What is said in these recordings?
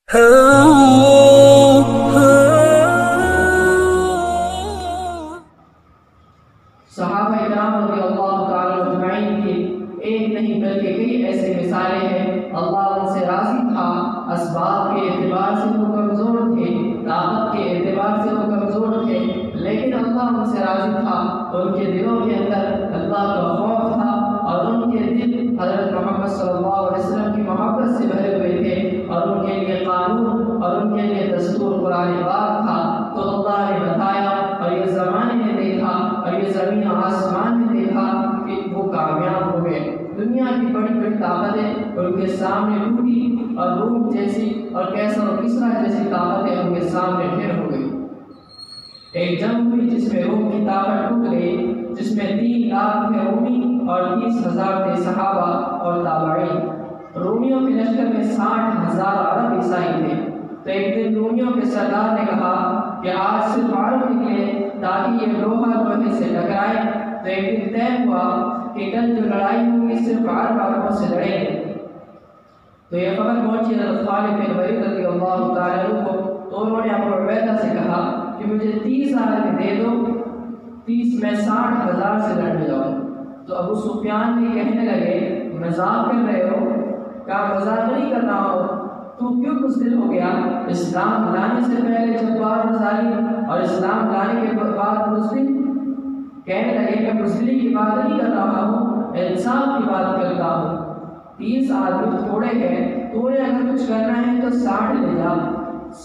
صحابہ کرام رضی اللہ تعالی اجمعین کی ایک نہیں بلکہ کئی ایسے مثالیں ہیں۔ اللہ ان سے راضی تھا، اسباب کے اعتبار سے وہ کمزور تھے، طاقت کے اعتبار سے وہ کمزور تھے، لیکن اللہ ان سے راضی تھا۔ ان کے دلوں کے اندر اللہ کا خوف تھا اور ان کے دل حضرت محمد صلی اللہ علیہ وسلم کی محبت سے بھرے ہوئے تھے، اور ان کے لیے قانون اور ان کے لیے دستور قرآن پاک تھا۔ تو اللہ نے بتایا اور یہ زمانے نے دیکھا اور یہ زمین و آسمان نے دیکھا کہ وہ کامیاب ہو گئے۔ دنیا کی بڑی بڑی طاقتیں ان کے سامنے ٹوٹی، اور روم جیسی اور کیسر و کسریٰ جیسی طاقتیں ان کے سامنے ڈھیر ہو گئی۔ ایک جنگ ہوئی جس میں روم کی طاقت ٹوٹ گئی، جس میں 3 لاکھ تھے رومی اور 30,000 تھے صحابہ اور تابعین۔ رومیوں کے لشکر میں 60,000 عرب عیسائی تھے۔ تو ایک دن رومیوں کے سردار نے کہا کہ آج صرف عرب نکلے تاکہ یہ لوہا لوہے سے ٹکرائے۔ تو ایک دن طے ہوا کہ کل جو لڑائی ہوگی صرف عربوں سے لڑیں گے۔ تو یہ خبر پہنچی حضرت خالد بن ولید رضی اللہ تعالیٰ عنہ کو، تو انہوں نے ابو عبیدہ سے کہا کہ مجھے 30 آدمی دے دو، 30 میں 60,000 سے لڑنے جاؤں۔ تو ابو سفیان نے کہنے لگے مذاق کر رہے ہو؟ کہا مذاق نہیں کر رہا ہو، تو کیوں بزدل ہو گیا؟ اسلام لانے سے پہلے جبار و ظالم اور اسلام لانے کے بعد بزدل؟ کہنے لگے کہ بزدلی کی بات نہیں کر رہا ہوں، انصاف کی بات کرتا ہوں۔ 30 آدمی تھوڑے ہیں، تو انہیں اگر کچھ کرنا ہے تو 60 لے جا۔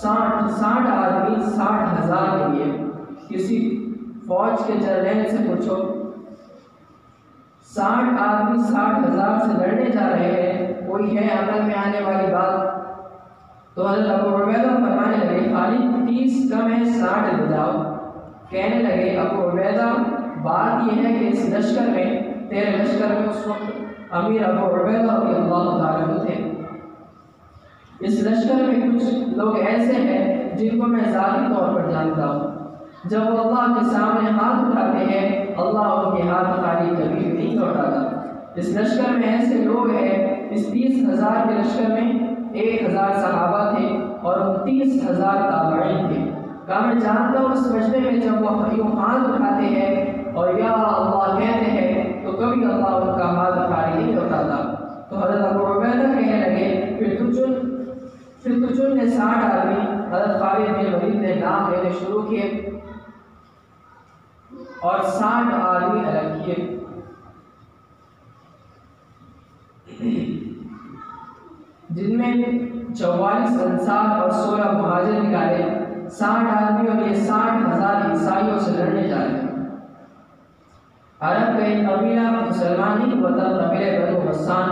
60 آدمی 60,000 کے لیے۔ کسی فوج کے جرنیل سے پوچھو، 60 آدمی 60,000 سے لڑنے جا رہے ہیں، کوئی ہے عقل میں آنے والی بات؟ تو حضرت ابو عبیدہ فرمانے لگے خالد 30 کم ہے، 60 لے جاؤ۔ کہنے لگے ابو عبیدہ بات یہ ہے کہ اس لشکر میں، تیرے لشکر میں اس وقت امیر ابو عبیدہ رضی اللہ تعالیٰ عنہ تھے، اس لشکر میں کچھ لوگ ایسے ہیں جن کو میں ذاتی طور پر جانتا ہوں، جب وہ اللہ کے سامنے ہاتھ اٹھاتے ہیں اللہ ان کے ہاتھ خالی کبھی نہیں لوٹاتا۔ اس لشکر میں ایسے لوگ ہیں، اس 30,000 کے لشکر میں 1,000 صحابہ تھے اور 30,000 تابعین تھے۔ کہا میں جانتا ہوں اس مجمع میں جب وہ یوں ہاتھ اٹھاتے ہیں اور یا اللہ کہتے ہیں تو کبھی اللہ ان کا ہاتھ خالی نہیں لوٹاتا۔ تو حضرت ابو عبیدہ کہنے لگے پھر تو چن نے 60 آدمی۔ حضرت خالد بن ولید نے نام لینے شروع کیے اور 60 آدمی الگ کیے۔ جن میں 44 انصار اور 16 مہاجر نکالے۔ 60 آدمی اور یہ 60,000 عیسائیوں سے لڑنے جا رہے ہیں۔ عرب کا ایک قبیلہ مسلمان نہیں ہوا تھا، قبیلہ بنو غسان۔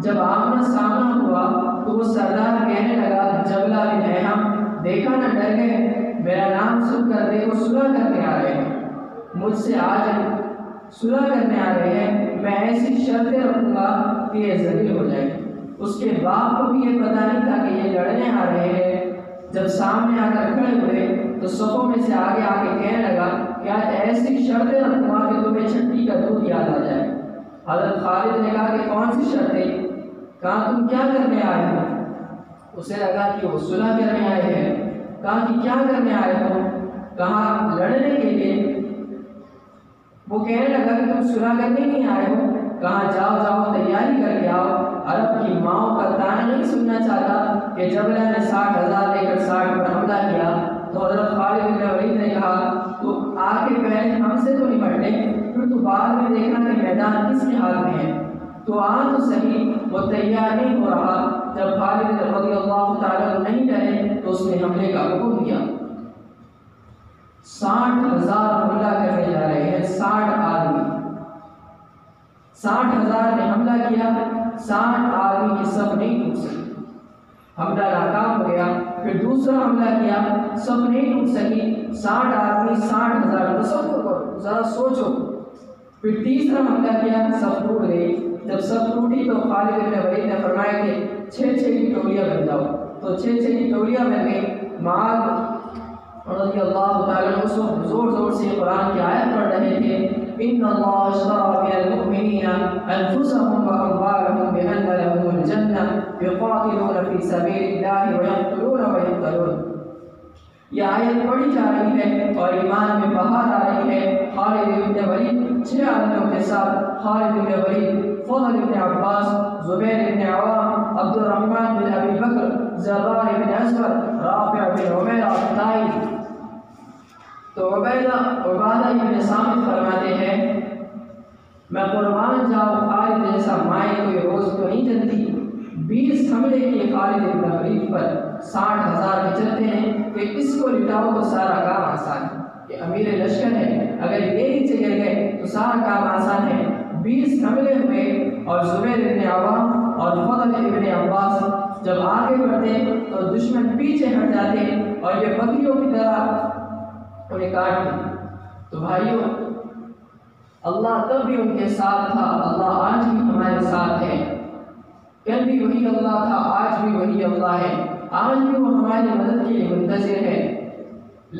جب آمنا سامنا ہوا تو وہ سردار کہنے لگا جبلہ بن احم، دیکھا نہ ڈر گئے، میرا نام سن کر دیکھو صلح کرنے آ رہے ہیں، مجھ سے آج صلح کرنے آ رہے ہیں، میں ایسی شرطیں رکھوں گا کہ یہ ذلیل ہو جائے۔ اس کے باپ کو بھی یہ پتہ نہیں تھا کہ یہ لڑنے آ رہے ہیں۔ جب سامنے آ کر کھڑے ہوئے تو صفوں میں سے آگے آ کے کہنے لگا کہ آج ایسی شرطیں رکھوں گا کہ تمہیں چھٹی کا دودھ یاد آ جائے۔ حضرت خالد نے کہا کہ کون سی شرطیں؟ کہا تم کیا کرنے آئے ہو؟ اسے لگا کہ وہ صلح کرنے آئے ہیں۔ کہا کہ کیا کرنے آئے ہو؟ کہا لڑنے کے لیے۔ وہ کہنے لگا کہ تم صلح کرنے نہیں آئے ہو؟ کہا جاؤ جاؤ تیاری کر کے آؤ۔ عرب کی ماؤں کا تانا نہیں سننا چاہتا کہ جبلہ نے 60,000 لے کر 60 پر حملہ کیا۔ تو حضرت خالد بن ولید نے کہا تو آ کے پہلے ہم سے تو نمٹنے، پھر تو بعد میں دیکھنا کہ میدان کس کے ہاتھ میں ہے، تو آ تو صحیح۔ وہ تیار نہیں ہو رہا۔ جب خالد رضی اللہ تعالیٰ نہیں ڈرے تو اس نے حملے کا حکم دیا۔ 60,000 حملہ کرنے جا رہے ہیں، 60 آدمی۔ 60,000 نے حملہ کیا، 60 آدمی کی صف نہیں ٹوٹ سکی، حملہ ناکام ہو گیا۔ پھر دوسرا حملہ کیا، صف نہیں ٹوٹ سکی، 60 آدمی 60,000، تصور کرو ذرا سوچو۔ پھر تیسرا حملہ کیا، صف ٹوٹ گئی۔ جب صف ٹوٹی تو خالد بن ولید نے فرمایا کہ 6 کی ٹولیاں بن جاؤ۔ تو 6 کی ٹولیاں بن گئی۔ معاذ رضی اللہ تعالیٰ عنہ اس وقت زور زور سے قرآن کی آیت پڑھ رہے تھے، ان اللہ اشتری من المؤمنین انفسهم واموالهم بأن لهم الجنة يقاتلون في سبيل الله ويقتلون ويقتلون۔ یہ آیت پڑھی جا رہی ہے اور ایمان میں بہار آ رہی ہے۔ خالد بن ولید 6 آدمیوں کے ساتھ، خالد بن ولید، فضل بن عباس، زبیر بن عوام، عبد الرحمن بن ابی بکر، زرار بن اسود، رافع بن عمیر الطائی۔ تو عبادہ بن صامت فرماتے ہیں میں قربان جاؤں خالد جیسا مائیں کوئی روز تو نہیں جلتی۔ 20 حملے کیے خالد بن ولید پر، 60,000 کے چلتے ہیں کہ اس کو لٹاؤ تو سارا کام آسان ہے، کہ امیر لشکر ہے، اگر یہ نیچے گر گئے تو سارا کام آسان ہے۔ 20 حملے ہوئے اور زبیر بن عوام اور فضل بن عباس جب آگے بڑھتے تو دشمن پیچھے ہٹ جاتے اور یہ بکریوں کی طرح انہیں کاٹتے۔ تو بھائیوں، اللہ تب بھی ان کے ساتھ تھا، اللہ آج بھی ہمارے ساتھ ہے۔ کل بھی وہی اللہ تھا، آج بھی وہی اللہ ہے، آج بھی وہ ہماری مدد کے لیے منتظر ہے۔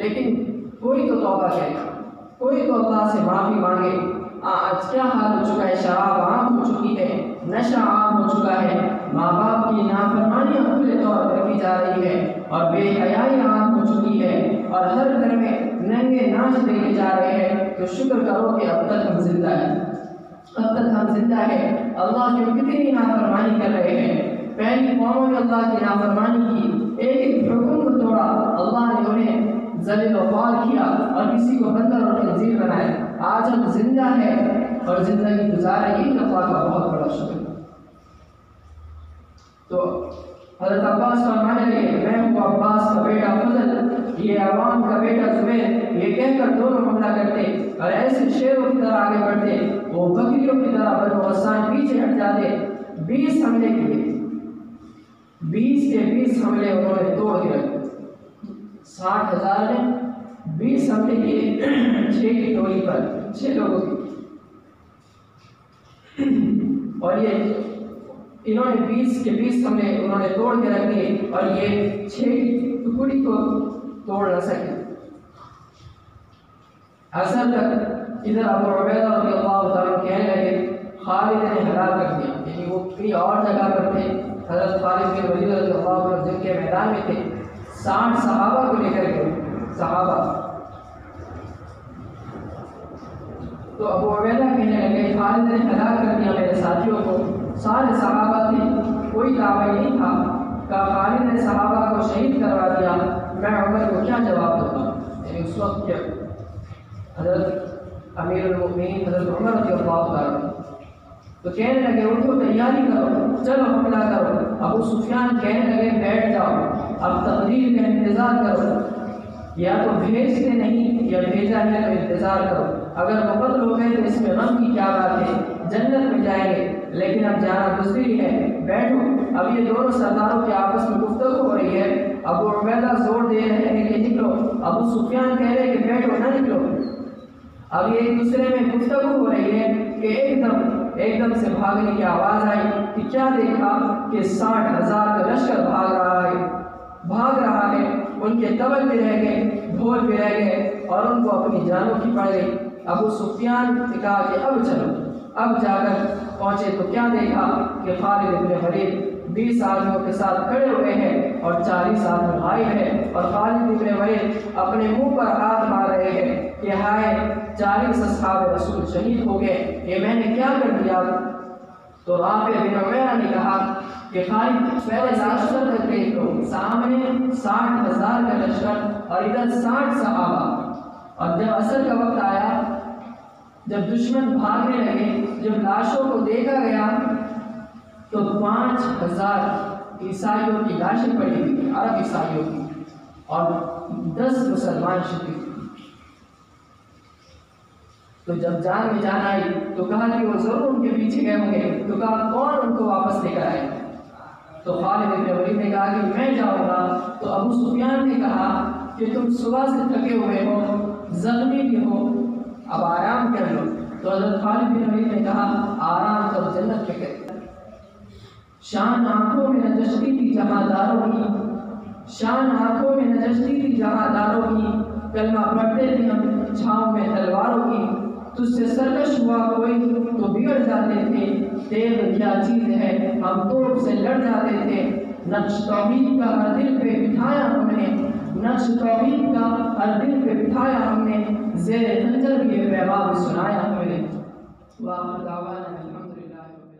لیکن کوئی تو توبہ کرے، کوئی تو اللہ سے معافی مانگے۔ آج کیا حال ہو چکا ہے، شراب عام ہو چکی ہے، نشہ عام ہو چکا ہے، ماں باپ کی نافرمانیاں کھلے طور پر کی جا رہی ہے اور بے حیائی عام ہو چکی ہے اور ہر گھر میں ننگے ناچ دیکھے جا رہے ہیں۔ تو شکر کرو کہ اب تک ہم زندہ ہیں، اب تک ہم زندہ ہیں۔ اللہ کی کتنی نافرمانی کر رہے ہیں، پہلی قوموں نے اللہ کی نافرمانی کی، ایک ایک حکم کو توڑا، اللہ نے انہیں ذلیل و خوار کیا اور کسی کو بندر اور خنزیر بنایا۔ آج ہم زندہ ہیں اور زندگی گزار رہے ہیں، اللہ کا بہت بڑا شکر۔ تو حضرت عباس فرمانے لگے میں ہوں عباس کا بیٹا فضل، یہ عوام کا بیٹا زبیر، یہ کہہ کر دونوں حملہ کرتے اور ایسے شیروں کی طرح آگے بڑھتے، وہ بکریوں کی طرح بنو غسان پیچھے ہٹ جاتے۔ 20 حملے کیے، 20 کے 20 حملے انہوں نے توڑ کے رکھے۔ 60,000 نے 20 حملے کیے 6 کی ٹولی پر، 6 لوگوں کی، اور یہ انہوں نے 20 کے 20 حملے انہوں نے توڑ کے رکھ دیے اور یہ 6 کی ٹکڑی کو توڑ نہ سکے۔ اصل تک ادھر ابو عبیدہ رضی اللہ تعالیٰ کہنے لگے خالد نے ہلاک کر دیا، یعنی وہ کہیں اور جگہ پر تھے، حضرت خالد بن ولید رضی اللہ عنہ جنگ کے میدان میں تھے، 60 صحابہ کو لے کر گئے، صحابہ۔ تو ابو عبیدہ کہنے لگے خالد نے ہلاک کر دیا میرے ساتھیوں کو، سارے صحابہ تھے، کوئی دعوی نہیں تھا، کہ خالد نے صحابہ کو شہید کروا دیا، میں عمر کو کیا جواب دوں گا؟ یعنی اس وقت کیا حضرت امیر المؤمنین حضرت عمر رضی اللہ عنہ تو کہنے لگے اٹھو تیاری کرو، چلو حملہ کرو۔ ابو سفیان کہنے لگے بیٹھ جاؤ، اب تقریر کا انتظار کرو، یا تو بھیجتے نہیں یا بھیجا ہے تو انتظار کرو، اگر وہ قتل ہو گئے تو اس میں غم کی کیا بات ہے، جنت میں جائیں گے، لیکن اب جانا دوسری ہے، بیٹھو۔ اب یہ دونوں سرداروں کے آپس میں گفتگو ہو رہی ہے، ابو عبیدہ زور دے رہے ہیں کہ نکلو، ابو سفیان کہہ رہے ہیں کہ بیٹھو نہ نکلو۔ اب یہ ایک دوسرے میں گفتگو ہو رہی ہے کہ ایک دم سے بھاگنے کی آواز آئی کہ کیا دیکھا کہ 60,000 کا لشکر بھاگ رہا ہے، ان کے تبل بھی رہ گئے، ڈھول بھی رہ گئے اور ان کو اپنی جانوں کی پڑ گئی۔ ابو سفیان نے کہا کہ اب چلو، اب جا کر پہنچے تو کیا دیکھا کہ خالد بن ولید 20 آدمیوں کے ساتھ کھڑے ہوئے ہیں اور 40 آدمی غائب ہیں، اور خالد بن ولید اپنے منہ پر ہاتھ مار رہے ہیں کہ ہائے 40 اصحاب رسول شہید ہو گئے، یہ میں نے کیا کر دیا؟ تو رافع بن عمیر نے کہا کہ خالد پہلے لشکر تک دیکھ لو، سامنے 60,000 کا لشکر اور ادھر 60 صحابہ، اور جب عصر کا وقت آیا، جب دشمن بھاگنے لگے، جب لاشوں کو دیکھا گیا تو 5,000 عیسائیوں کی لاشیں پڑی ہوئی تھیں، عرب عیسائیوں کی، اور 10 مسلمان شہید۔ تو جب جان میں جان آئی تو کہا کہ وہ ضرور ان کے پیچھے گئے ہوں گے، تو کہا کون ان کو واپس لے کر آئے؟ تو خالد بن ولید نے کہا کہ میں جاؤں گا۔ تو ابو سفیان نے کہا کہ تم صبح سے تھکے ہوئے ہو، زخمی بھی ہو، اب آرام کر لو۔ تو حضرت خالد بن ولید نے کہا آرام تو جنت میں کرے، شان آنکھوں میں نجشتی تھی جہاں داروں کی، شان آنکھوں میں نجشتی تھی جہاں داروں کی، کلمہ پڑھتے تھے ہم چھاؤں میں تلواروں کی، تجھ سے سرکش ہوا کوئی تو بگڑ جاتے تھے، تیغ کیا چیز ہے، ہم توپ سے لڑ جاتے تھے۔ نقش توحید کا ہر دل پہ بٹھایا ہم نے، نقش توحید کا ہر دل پہ بٹھایا ہم نے، زیر خنجر بھی یہ پیغام سنایا ہم نے۔ وآخر دعوانا الحمدللہ۔